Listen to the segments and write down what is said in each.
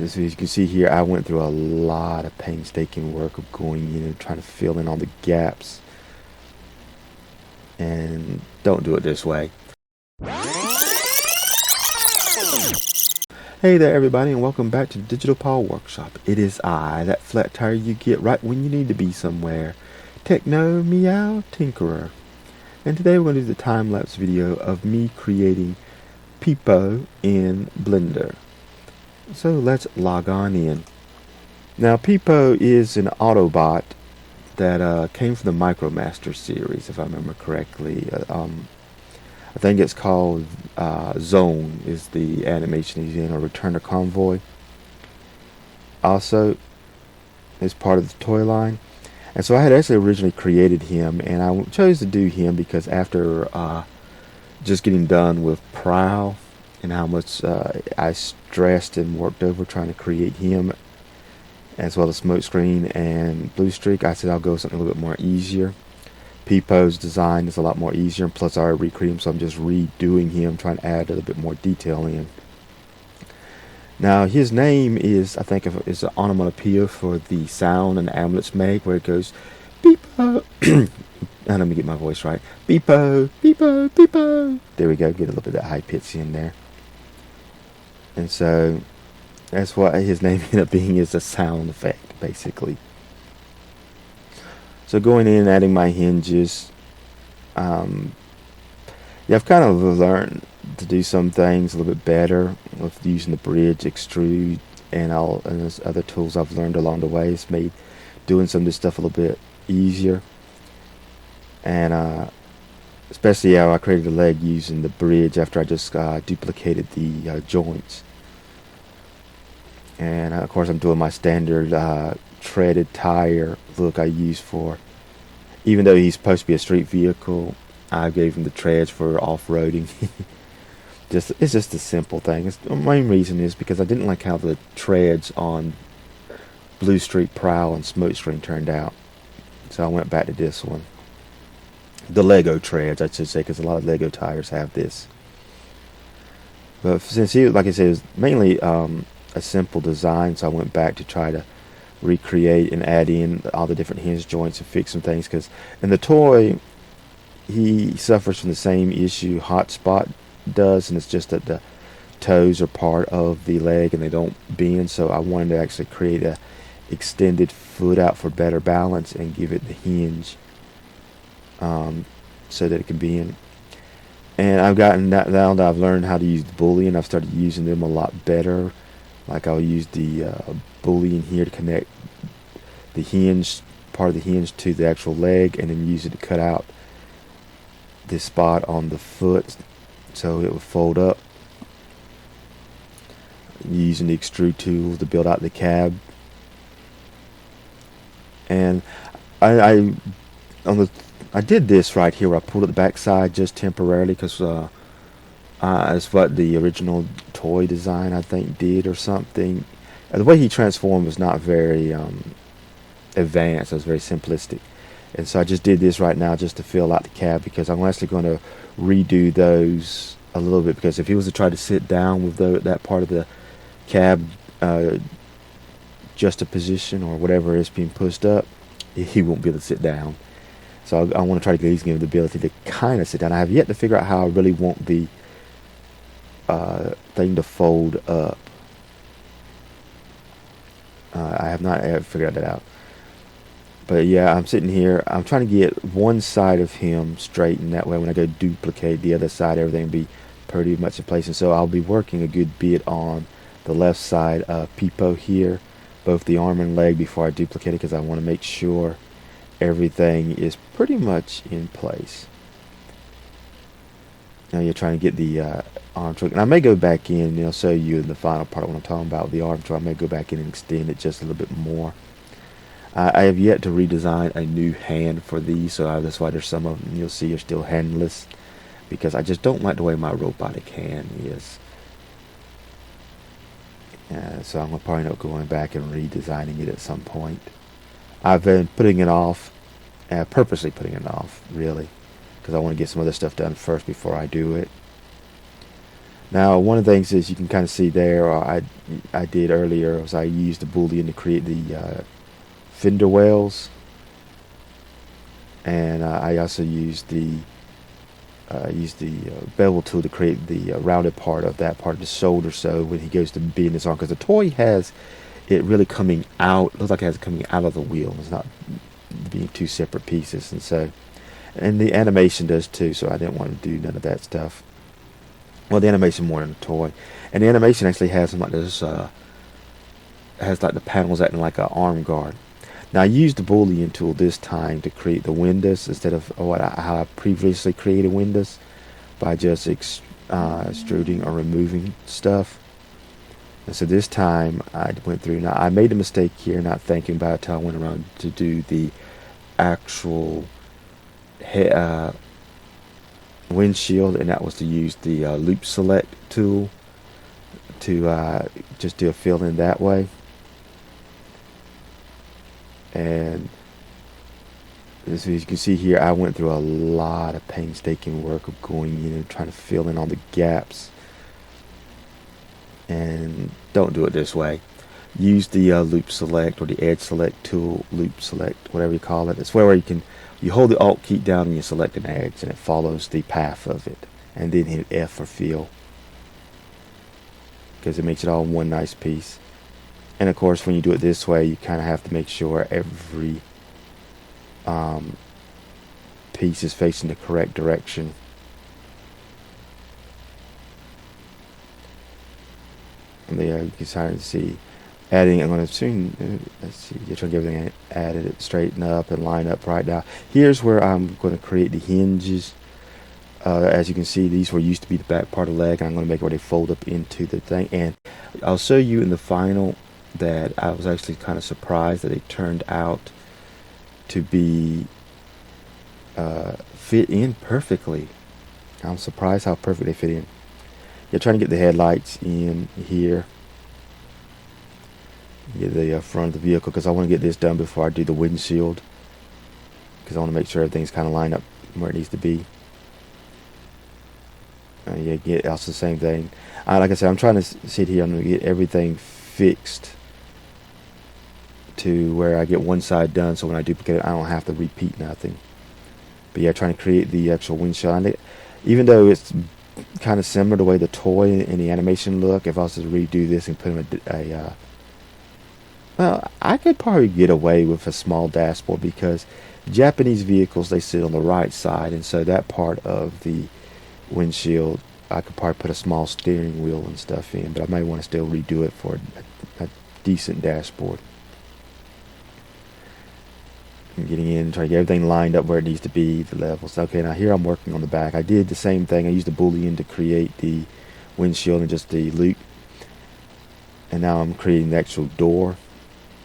as you can see here, I went through a lot of painstaking work of going in and trying to fill in all the gaps. And don't do it this way. Hey there everybody, and welcome back to the Digital Power Workshop. It is I, that flat tire you get right when you need to be somewhere, Techno Meow Tinkerer. And today we're going to do the time-lapse video of me creating Pipo in Blender. So let's log on in. Now Pipo is an Autobot that came from the Micromaster series, if I remember correctly. I think it's called Zone is the animation he's in, or Return to Convoy. Also, is part of the toy line. And so I had actually originally created him, and I chose to do him because after just getting done with Prowl and how much I stressed and worked over trying to create him, as well as Smokescreen and Blue Streak, I said I'll go with something a little bit more easier. Pipo's design is a lot more easier, and plus I already recreated him, so I'm just redoing him, trying to add a little bit more detail in. Now his name is, I think, is an onomatopoeia for the sound and amulets make, where it goes Pipo. And let me get my voice right. Pipo, Pipo, Pipo. There we go. Get a little bit of that high pitch in there. And so that's what his name ended up being, is a sound effect, basically. So going in and adding my hinges, yeah, I've kind of learned to do some things a little bit better with using the bridge, extrude, and there's other tools I've learned along the way. It's made doing some of this stuff a little bit easier, and especially how I created the leg using the bridge after I just duplicated the joints. And of course I'm doing my standard treaded tire look I use for, even though he's supposed to be a street vehicle, I gave him the treads for off-roading. It's just a simple thing. The main reason is because I didn't like how the treads on Blue Streak, Prowl, and Smokescreen turned out, so I went back to this one. The Lego treads, I should say, because a lot of Lego tires have this. But since he, like I said, is mainly a simple design, so I went back to try to recreate and add in all the different hinge joints and fix some things, because in the toy he suffers from the same issue Hotspot does, and it's just that the toes are part of the leg and they don't bend. So I wanted to actually create a extended foot out for better balance and give it the hinge so that it can bend. And I've gotten that, now that I've learned how to use the boolean, I've started using them a lot better. Like I'll use the boolean here to connect the hinge, part of the hinge, to the actual leg, and then use it to cut out this spot on the foot so it will fold up. Using the extrude tool to build out the cab. And I did this right here where I pulled at the back side just temporarily, because it's what the original toy design I think did or something. The way he transformed was not very advanced. It was very simplistic, and so I just did this right now just to fill out the cab, because I'm actually going to redo those a little bit, because if he was to try to sit down with that part of the cab juxtaposition or whatever is being pushed up, he won't be able to sit down. So I want to try to give him the ability to kind of sit down. I have yet to figure out how I really want the thing to fold up. I have not ever figured that out. But yeah, I'm sitting here, I'm trying to get one side of him straight, and that way when I go duplicate the other side, everything will be pretty much in place. And so I'll be working a good bit on the left side of Pipo here, both the arm and leg, before I duplicate it, because I want to make sure everything is pretty much in place. Now you're trying to get the arm trick, and I may go back in and I'll show you in the final part what I'm talking about with the arm trick. I may go back in and extend it just a little bit more. I have yet to redesign a new hand for these, so that's why there's some of them you'll see are still handless, because I just don't like the way my robotic hand is. So I'm probably not going back and redesigning it at some point. I've been putting it off, purposely putting it off, really, because I want to get some other stuff done first before I do it. Now, one of the things is you can kind of see there, I did earlier, was I used the Boolean to create the fender wells, and I also used the bevel tool to create the rounded part of that part of the shoulder, so when he goes to bend his arm, because the toy has it really coming out, looks like it has it coming out of the wheel, it's not being two separate pieces, and the animation does too, so I didn't want to do none of that stuff. Well, the animation more than the toy, and the animation actually has some like this, has like the panels acting like an arm guard. Now I used the Boolean tool this time to create the windows instead of how I previously created windows by just extruding or removing stuff. And so this time I went through. Now I made a mistake here, not thinking about it until I went around to do the actual windshield, and that was to use the loop select tool to just do a fill in that way. And as you can see here, I went through a lot of painstaking work of going in and trying to fill in all the gaps. And don't do it this way. Use the loop select or the edge select tool, loop select, whatever you call it. It's where you hold the Alt key down and you select an edge, and it follows the path of it. And then hit F for fill, because it makes it all one nice piece. And of course, when you do it this way, you kind of have to make sure every piece is facing the correct direction. And there you can start to see adding. I'm going to soon, let's see, you're trying to get everything added, straighten up and line up right now. Here's where I'm going to create the hinges. As you can see, these were used to be the back part of the leg, and I'm going to make it where they fold up into the thing. And I'll show you in the final that I was actually kind of surprised that it turned out to be fit in perfectly. I'm surprised how perfect they fit in. You're trying to get the headlights in here, get the front of the vehicle, because I want to get this done before I do the windshield, because I want to make sure everything's kind of lined up where it needs to be. Yeah, get also the same thing. Like I said, I'm trying to sit here. I'm going to get everything fixed to where I get one side done, so when I duplicate it, I don't have to repeat nothing. But yeah, trying to create the actual windshield. Even though it's kind of similar to the way the toy and the animation look, if I was to redo this and put in well, I could probably get away with a small dashboard, because Japanese vehicles, they sit on the right side, and so that part of the windshield, I could probably put a small steering wheel and stuff in, but I may want to still redo it for a decent dashboard. I'm getting in, trying to get everything lined up where it needs to be, the levels. Okay, now here I'm working on the back. I did the same thing. I used the Boolean to create the windshield and just the loop. And now I'm creating the actual door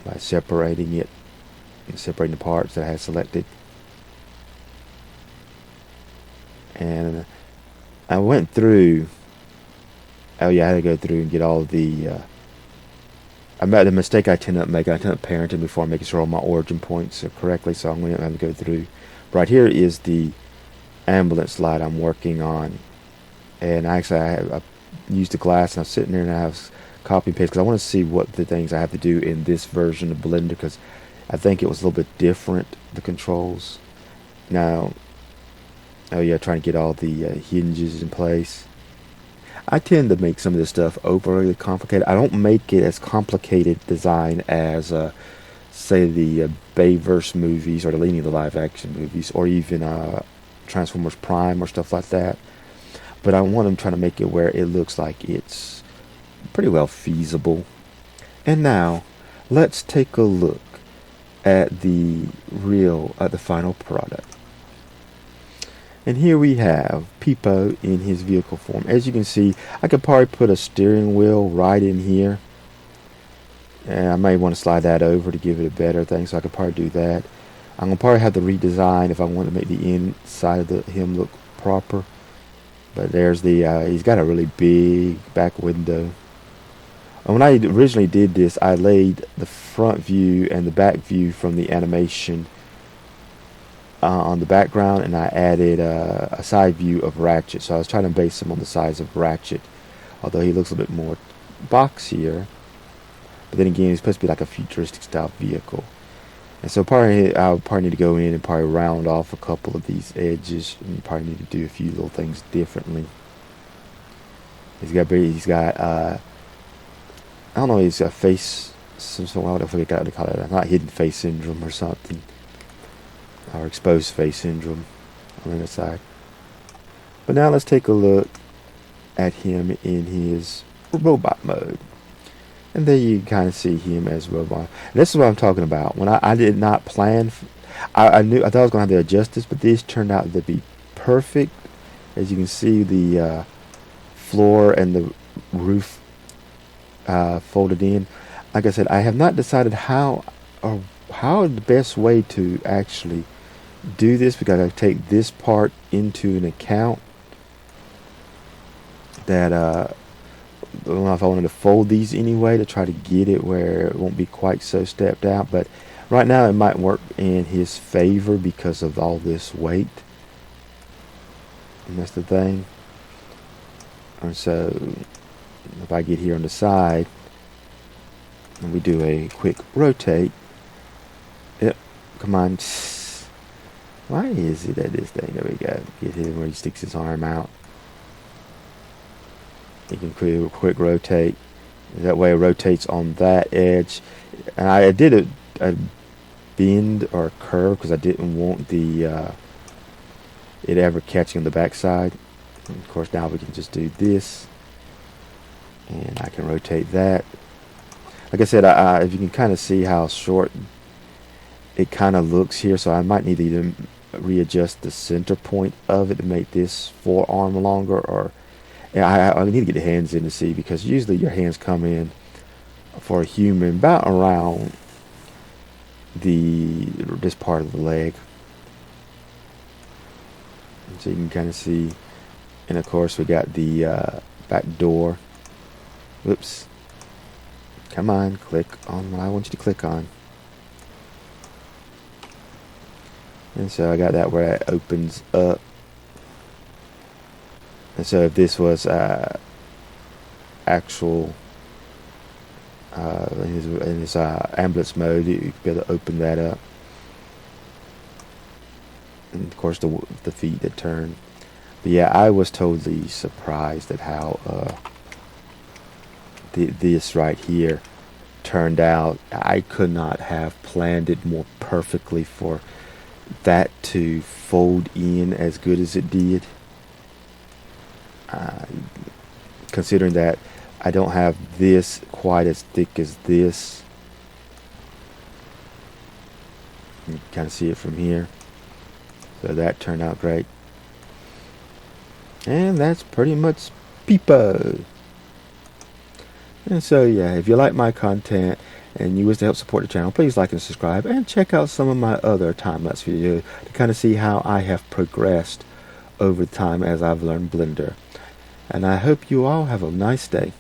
by separating it and separating the parts that I had selected. And I went through, oh yeah, I had to go through and get all the the mistake I tend to make, I tend to parenting before making sure all my origin points are correctly, so I'm going to have to go through. Right here is the ambulance light I'm working on, and actually I used the glass, and I'm sitting there and I have copy and paste, because I want to see what the things I have to do in this version of Blender, because I think it was a little bit different, the controls. Now, oh yeah, trying to get all the hinges in place. I tend to make some of this stuff overly complicated. I don't make it as complicated design as, say, the Bayverse movies, or the live action movies, or even Transformers Prime or stuff like that. But I want them trying to make it where it looks like it's pretty well feasible. And now, let's take a look at the final product. And here we have Pipo in his vehicle form. As you can see, I could probably put a steering wheel right in here. And I may want to slide that over to give it a better thing, so I could probably do that. I'm going to probably have to redesign if I want to make the inside of him look proper. But there's the, he's got a really big back window. And when I originally did this, I laid the front view and the back view from the animation on the background, and I added a side view of Ratchet. So I was trying to base them on the size of Ratchet. although he looks a bit more boxier. But then again, he's supposed to be like a futuristic style vehicle. And so I'll probably need to go in and probably round off a couple of these edges, and you probably need to do a few little things differently. He's got I don't know, he's got face, I don't forget what to call it, not hidden face syndrome or something, or exposed face syndrome on the other side. But now let's take a look at him in his robot mode. And there you kind of see him as robot. And this is what I'm talking about. When I did not plan, I thought I was going to have to adjust this, but this turned out to be perfect. As you can see, the floor and the roof folded in. Like I said, I have not decided how the best way to actually do this, because I take this part into an account. That I don't know if I wanted to fold these anyway to try to get it where it won't be quite so stepped out, but right now it might work in his favor because of all this weight, and that's the thing. And so if I get here on the side and we do a quick rotate, yep, come on, why is it at this thing? There we go. Get him where he sticks his arm out. You can quick rotate. That way it rotates on that edge. And I did a bend or a curve because I didn't want the it ever catching on the backside. And of course now we can just do this, and I can rotate that. Like I said, if you can kind of see how short it kind of looks here, so I might need to either readjust the center point of it to make this forearm longer, or I need to get the hands in to see, because usually your hands come in for a human about around this part of the leg. And so you can kind of see, and of course we got the back door. Whoops. Come on, click on what I want you to click on. And so I got that where it opens up. And so if this was actual in his ambulance mode, you'd be able to open that up. And of course the feet that turn. But yeah, I was totally surprised at how this right here turned out. I could not have planned it more perfectly for that to fold in as good as it did. Considering that I don't have this quite as thick as this. You can kind of see it from here. So that turned out great. And that's pretty much Pipo. And so yeah, if you like my content and you wish to help support the channel, please like and subscribe, and check out some of my other time-lapse videos to kind of see how I have progressed over time as I've learned Blender. And I hope you all have a nice day.